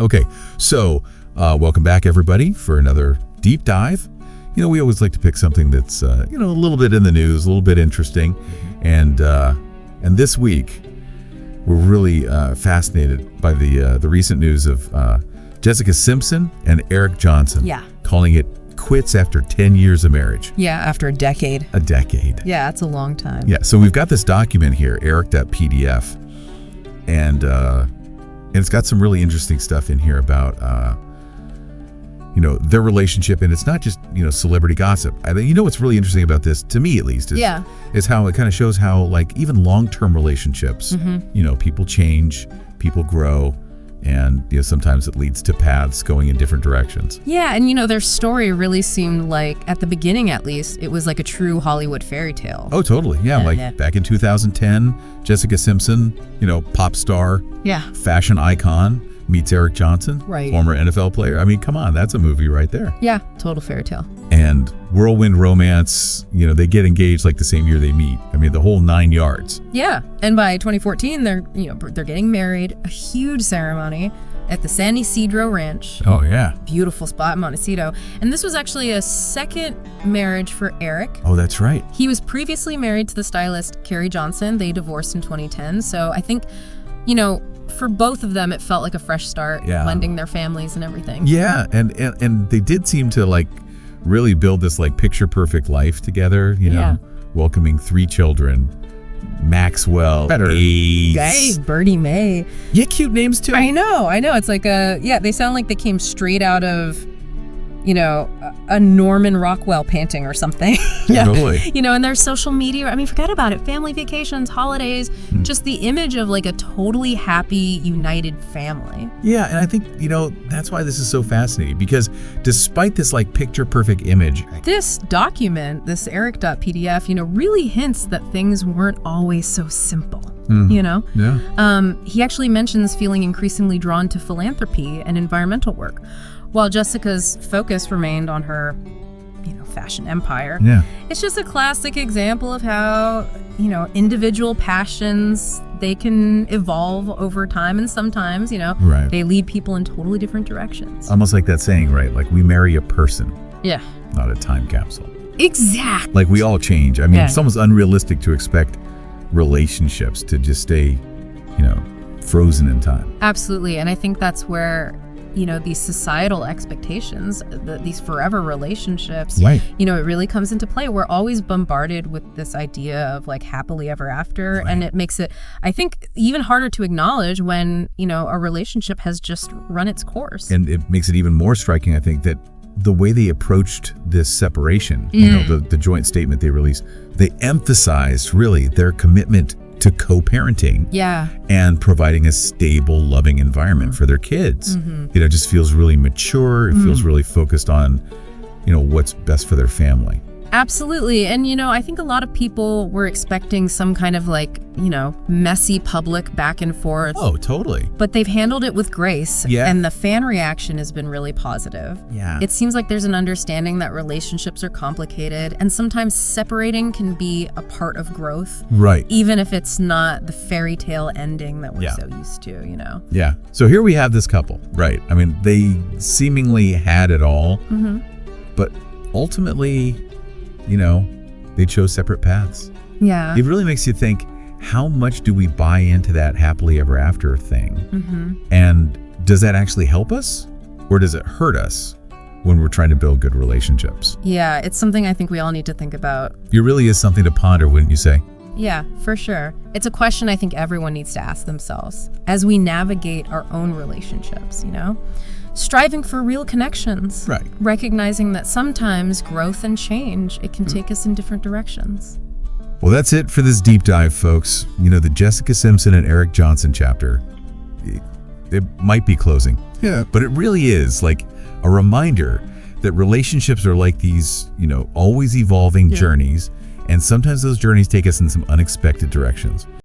Okay, so welcome back, everybody, for another deep dive. We always like to pick something that's, a little bit in the news, a little bit interesting. And this week, we're really fascinated by the recent news of Jessica Simpson and Keri Johnson. Yeah. Calling it quits after 10 years of marriage. Yeah, after a decade. A decade. Yeah, that's a long time. Yeah, so we've got this document here, eric.pdf, and it's got some really interesting stuff in here about, their relationship. And it's not just, celebrity gossip. I think, what's really interesting about this, to me at least, is how it kind of shows how, like, even long-term relationships, people change, people grow, and sometimes it leads to paths going in different directions. Yeah, and their story really seemed like, at the beginning at least, it was like a true Hollywood fairy tale. Oh, totally. Yeah, back in 2010, Jessica Simpson, pop star, fashion icon, meets Keri Johnson, former NFL player. I mean, come on, that's a movie right there. Yeah, total fairy tale. And whirlwind romance, they get engaged like the same year they meet. I mean, the whole 9 yards. Yeah, and by 2014, they're getting married, a huge ceremony at the San Ysidro Ranch. Oh, yeah. Beautiful spot in Montecito. And this was actually a second marriage for Eric. Oh, that's right. He was previously married to the stylist Keri Johnson. They divorced in 2010. So I think, for both of them, it felt like a fresh start, blending their families and everything. Yeah, and they did seem to, really build this, picture perfect life together, welcoming 3 children. Maxwell, Birdie Mae. Yeah, cute names too. I know. It's like they sound like they came straight out of, a Norman Rockwell painting or something. Totally. And their social media, I mean, forget about it. Family vacations, holidays, just the image of a totally happy, united family. Yeah, and I think, that's why this is so fascinating, because despite this picture perfect image, this document, this eric.pdf, really hints that things weren't always so simple. Yeah. He actually mentions feeling increasingly drawn to philanthropy and environmental work, while Jessica's focus remained on her, fashion empire. Yeah. It's just a classic example of how, individual passions, they can evolve over time, and sometimes, they lead people in totally different directions. Almost like that saying, right? Like, we marry a person. Yeah. Not a time capsule. Exactly. Like, we all change. I mean, it's almost unrealistic to expect relationships to just stay, frozen in time. Absolutely. And I think that's where, these societal expectations, these forever relationships, it really comes into play. We're always bombarded with this idea of happily ever after. And it makes it, I think, even harder to acknowledge when, a relationship has just run its course. And it makes it even more striking, I think, that the way they approached this separation, the joint statement they released, they emphasized really their commitment to co-parenting and providing a stable, loving environment for their kids. It just feels really mature. It feels really focused on, what's best for their family. Absolutely. And, I think a lot of people were expecting some kind of messy public back and forth. Oh, totally. But they've handled it with grace. Yeah. And the fan reaction has been really positive. Yeah. It seems like there's an understanding that relationships are complicated, and sometimes separating can be a part of growth. Right. Even if it's not the fairy tale ending that we're so used to, Yeah. So here we have this couple, right? I mean, they seemingly had it all, but ultimately, they chose separate paths. Yeah. It really makes you think, how much do we buy into that happily ever after thing? And does that actually help us, or does it hurt us when we're trying to build good relationships? Yeah, it's something I think we all need to think about. It really is something to ponder, wouldn't you say? Yeah, for sure. It's a question I think everyone needs to ask themselves as we navigate our own relationships, striving for real connections. Right. Recognizing that sometimes growth and change, it can take us in different directions. Well, that's it for this deep dive, folks. The Jessica Simpson and Keri Johnson chapter, it might be closing. Yeah. But it really is like a reminder that relationships are like these, always evolving journeys. And sometimes those journeys take us in some unexpected directions.